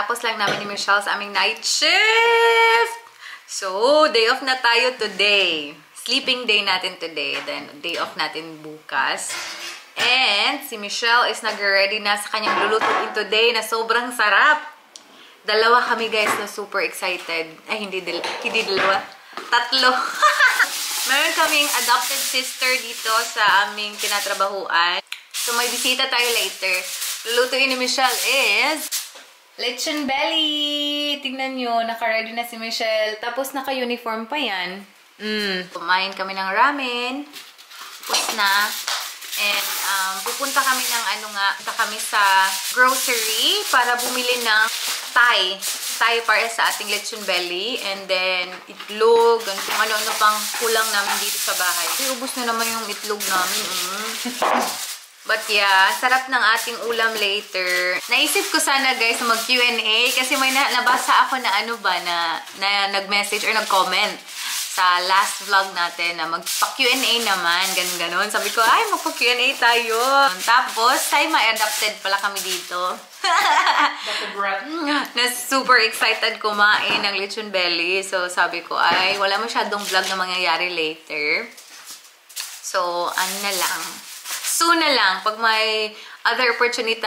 kakatapos lang namin ni Michelle sa aming night shift. So, day off na tayo today. Sleeping day natin today. Then, day off natin bukas. And, si Michelle is nag-ready na sa kanyang lulutuin today na sobrang sarap. Dalawa kami guys na super excited. Ay, hindi dalawa. Tatlo. Meron kaming adopted sister dito sa aming tinatrabahuan. So, may bisita tayo later. Lulutuin ni Michelle is lechon belly. Tingnan nyo, naka-ready na si Michelle. Tapos, naka-uniform pa yan. Kumain kami ng ramen. Tapos na. And, pupunta kami ng kami sa grocery para bumili ng Thai para sa ating lechon belly. And then, itlog. And kung ano-ano pang kulang namin dito sa bahay. Ubus na naman yung itlog namin. But yeah, sarap ng ating ulam later. Naisip ko sana guys mag Q&A kasi may nabasa ako na na nag-message or nag-comment sa last vlog natin na magpa-Q&A naman, ganun-ganon. Sabi ko, ay, magpa-Q&A tayo. Tapos, tayo ma-adopted pala kami dito. Na super excited kumain ng lechon belly. So, sabi ko, ay, wala masyadong vlog na mangyayari later. So, na lang. Soon na lang, pag may other opportunity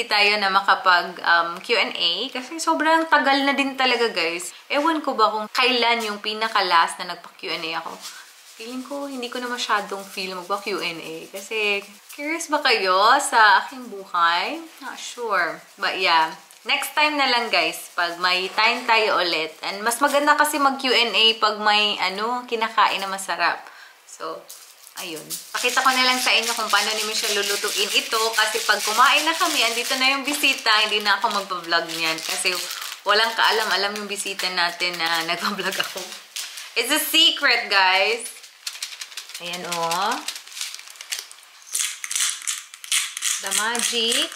tayo na makapag Q&A. Kasi sobrang tagal na din talaga guys. Ewan ko ba kung kailan yung pinaka-last na nagpa-Q&A ako. Feeling ko, hindi ko na masyadong feel magpa-Q&A. Kasi, curious ba kayo sa aking buhay? Not sure. But yeah, next time na lang guys, pag may time tayo ulit. And mas maganda kasi mag-Q&A pag may kinakain na masarap. So, ayun. Pakita ko na lang sa inyo kung paano ni Michelle lulutuin ito. Kasi pag kumain na kami, andito na yung bisita, hindi na ako magpa-vlog niyan. Kasi walang kaalam-alam yung bisita natin na nagpa-vlog ako. It's a secret, guys. Ayan, oh. The magic.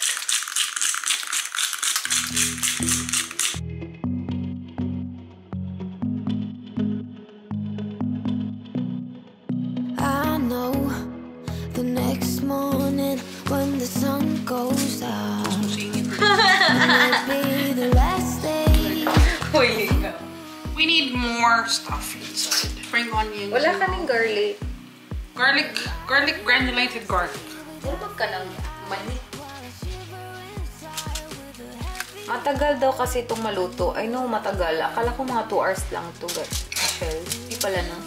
When the sun goes out, it'll be the last day. We need more stuff inside. Spring onions. Wala ka ng garlic. Garlic, granulated garlic. Huwag ka ng mani. Matagal daw kasi itong maluto. I know, matagal. Akala ko mga 2 hours lang ito, Michelle. Hindi pala, no?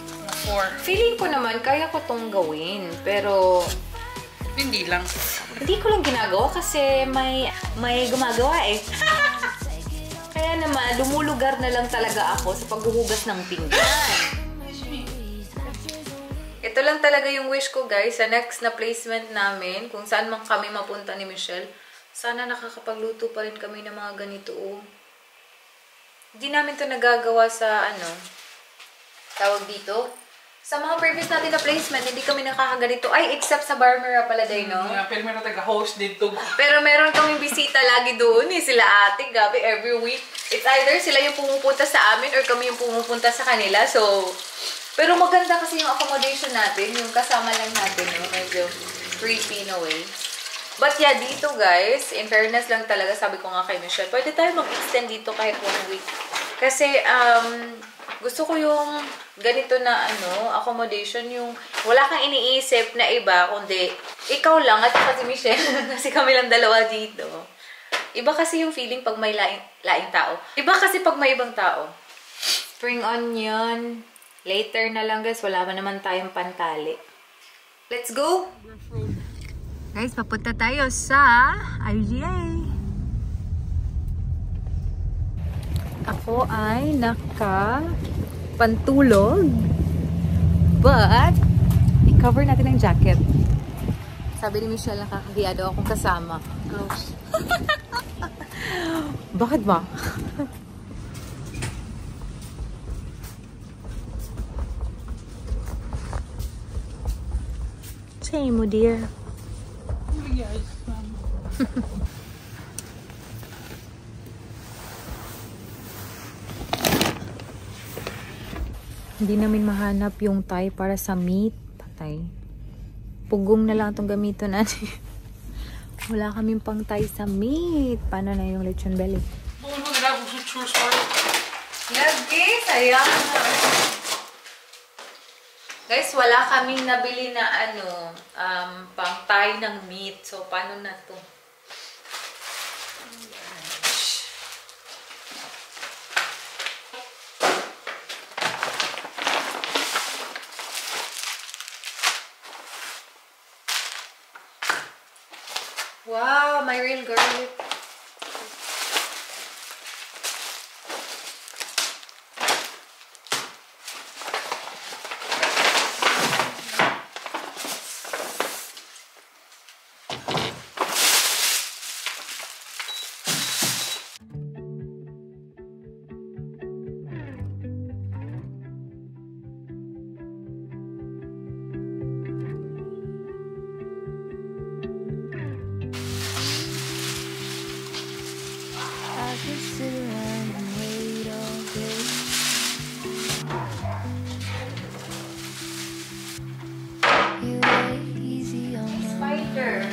4. Feeling ko naman, kaya ko itong gawin. Pero hindi lang. Hindi ko lang ginagawa kasi may gumagawa eh. Kaya naman, lumulugar na lang talaga ako sa paghuhugas ng pinggan. Ito lang talaga yung wish ko guys sa next na placement namin. Kung saan man kami mapunta ni Michelle. Sana nakakapagluto pa rin kami ng mga ganito. Hindi namin to nagagawa sa tawag dito. Sa mga previous natin na placement, hindi kami nakakaganito. Ay, except sa Barmera pala day, no? Yeah, pero meron taga-host dito. Pero meron kaming bisita lagi doon eh. Sila ate, gabi, every week. It's either sila yung pumupunta sa amin or kami yung pumupunta sa kanila. So, pero maganda kasi yung accommodation natin. Yung kasama lang natin, no? Medyo creepy in a way. But yeah, dito guys, in fairness lang talaga, sabi ko nga kay Michelle, pwede tayo mag-extend dito kahit 1 week. Kasi, gusto ko yung ganito na accommodation, yung wala kang iniisip na iba, kundi ikaw lang at si Michelle. Kasi kami lang dalawa dito. Iba kasi yung feeling pag may laing tao. Iba kasi pag may ibang tao. Spring onion. Later na lang guys, wala pa naman tayong pantali. Let's go! Guys, papunta tayo sa IGA. Ako ay pantulog, but i-cover natin ang jacket. Sabi ni Michelle, nakakahiya daw akong kasama. Gross. Bakit ba? Say mo, dear. Yes, Hindi namin mahanap yung Thai para sa meat. Patay. Pugong na lang itong gamito natin. Wala kaming pangtay sa meat. Paano na yung lechon belly? Lagi, sayang na. Guys, wala kaming nabili na pangtay ng meat. So, paano na to? Wow, my real garlic. I could sit around and wait all day. You lay easy on my Spider.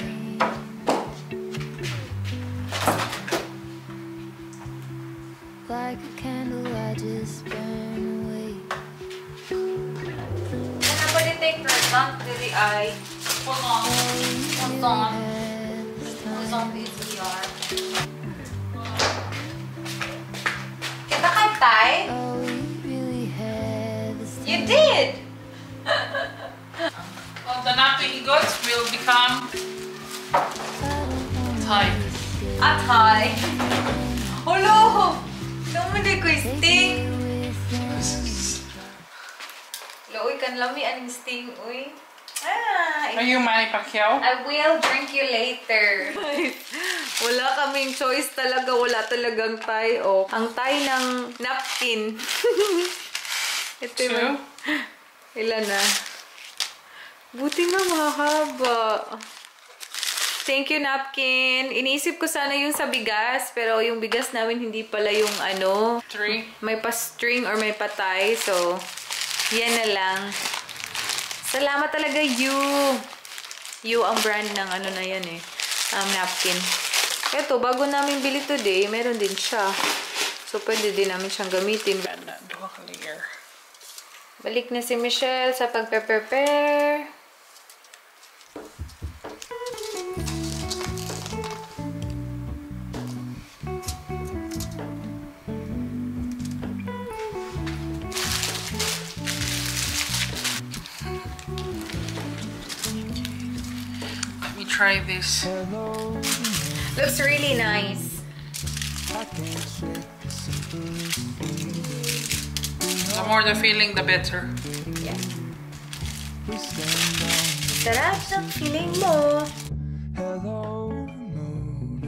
like a candle, I just burn away. Ano ba di take present? Dili ay. Hold on. Hold on, PCR. Kita kay Tay? Oh, we really had this You did! Well, the napping goods will become Thai. At hi! Hulo! Naman ko sting! Loy kan lami aning sting, uy. Are you Manny Pacquiao? I will drink you later. Wala kaming choice talaga. Wala talagang Thai. Oh, ang Thai ng napkin. Ito Two. yung... Ilan na? Buti nga mahaba. Thank you, napkin. Iniisip ko sana yung sa bigas. Pero yung bigas namin hindi pala yung ano. Three. May pa-string or may patay. So, yan na lang. Salamat talaga, You. You ang brand ng ano na yan eh. Napkin. Ito, bago namin bili today, meron din siya. So, pwede din namin siyang gamitin. Balik na si Michelle sa pagpe-prepare. Try this. Looks really nice. The more the feeling, the better. Yeah. Sarap ng feeling mo. Hello, moon.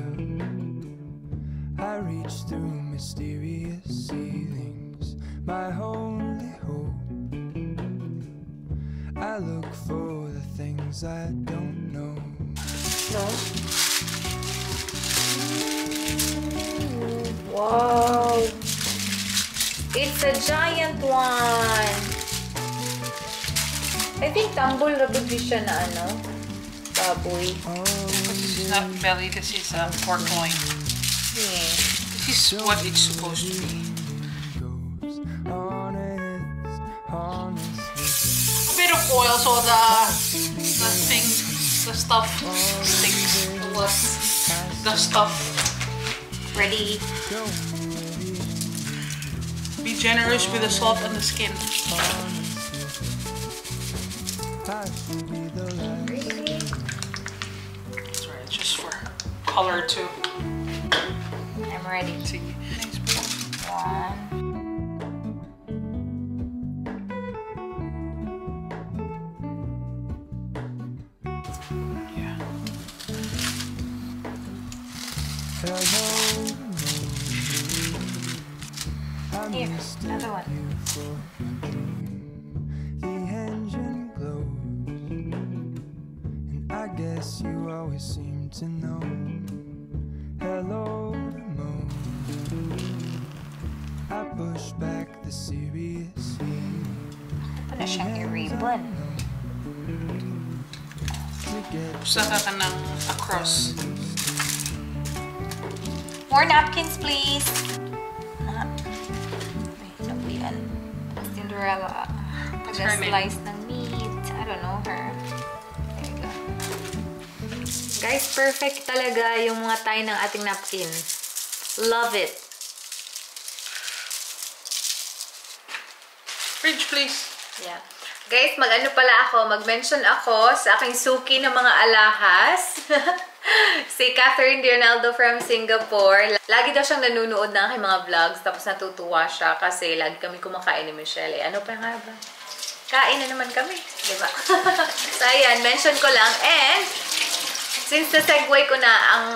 I reach through mysterious ceilings, my only hope. I look for the things I don't know. No? Wow! It's a giant one! I think tambol rabod di siya na ano, baboy. This is not belly, this is pork loin. Yeah. This is what it's supposed to be. Goes honest, honestly. A bit of oil so the stuff sticks. The stuff. Ready? Be generous with the salt and the skin. I should be the last. Sorry, it's just for color too. I'm ready. See. One. Yeah. Hello, Here, another one. the engine glows, and I guess you always seem to know. Hello, moon. I push back the serious heat. Ito na siyang i-ribbon. get Saka ka ng across. More napkins, please. Ano po yan? Cinderella. Taga-slice ng meat. I don't know her. There you go. Guys, perfect talaga yung mga tayo ng ating napkin. Love it. Fridge, please. Yeah. Guys, mag-ano pala ako, mag-mention ako sa aking suki ng mga alahas. Si Catherine Diernaldo from Singapore. Lagi daw siyang nanunood ng aking mga vlogs, tapos natutuwa siya kasi lagi kami kumakain ni Michelle. Ano pa nga ba? Kain na naman kami, diba? So, ayan, mention ko lang. And, since na-segue ko na ang,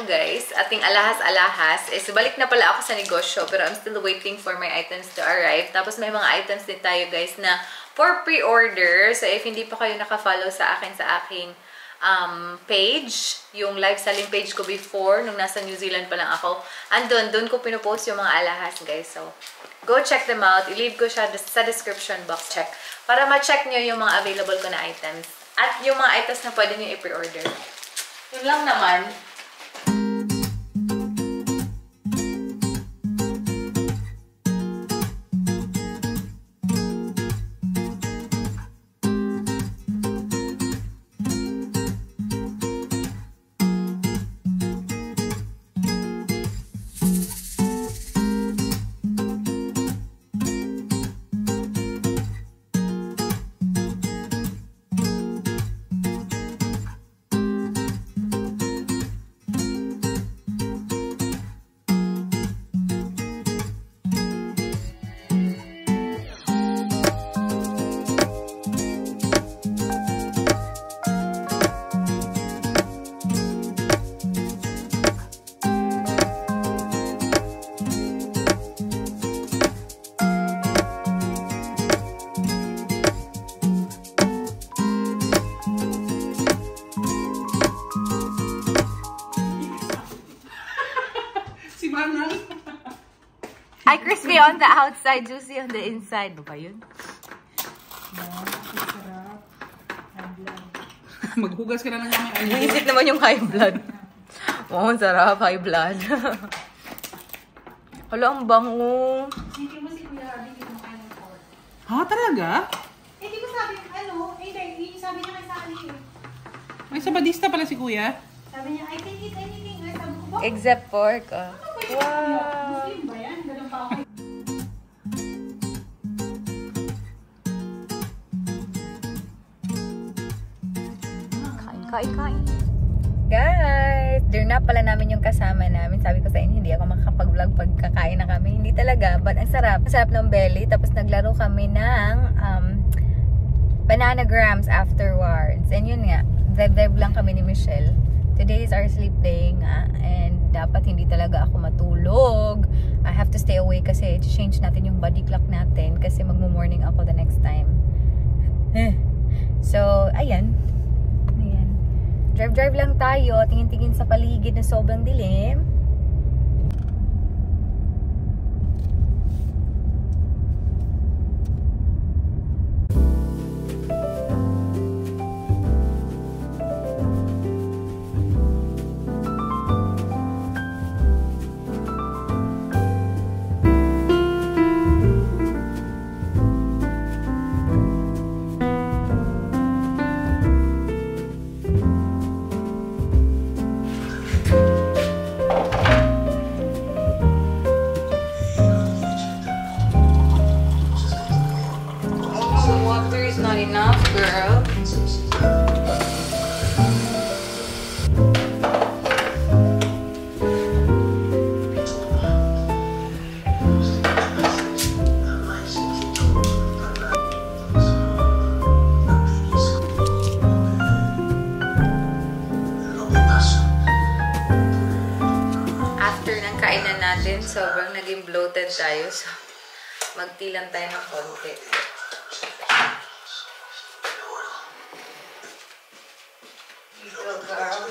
guys, ating alahas-alahas, is balik na pala ako sa negosyo, pero I'm still waiting for my items to arrive. Tapos may mga items din tayo, guys, na for pre-order. So, if hindi pa kayo naka-follow sa aking page, yung live selling page ko before, nung nasa New Zealand pa lang ako, doon ko pinupost yung mga alahas, guys. So, go check them out. I-leave ko siya sa description box. Check. Para ma-check nyo yung mga available ko na items. At yung mga items na pwede nyo i-pre-order. Yun lang naman. Ay, crispy on the outside, juicy on the inside. Ba ba yun? Maghugas ka na lang namin. Visit naman yung high blood. Oo, ang sarap, high blood. Hala, ang bango. Hindi mo si Kuya Rabi, hindi mo kain ng pork. Ha? Talaga? Eh, di ba sabi, hindi, sabi niya kay Sally eh. May sabadista pala si Kuya. Sabi niya, I can eat anything. Ay, sabi ko, ba? Except pork. Oh. Wow! Muslim ba yan? Ganun pa ako. Kain. Guys, dinner na pala namin yung kasama namin. Sabi ko sa inyo, hindi ako makakapag-vlog pag kakain na kami. Hindi talaga, but ang sarap. Ang sarap ng belly. Tapos naglaro kami ng bananagrams afterwards. And yun nga, drive lang kami ni Michelle. Today is our sleep day nga. And dapat hindi talaga ako matulog. I have to stay awake kasi change natin yung body clock natin kasi magmo-morning ako the next time. So, ayan. Drive lang tayo, tingin-tingin sa paligid na sobrang dilim. Not enough, girl. After ng kainan natin, sobrang naging bloated tayo. So, magtilang tayo ng konti. Girl.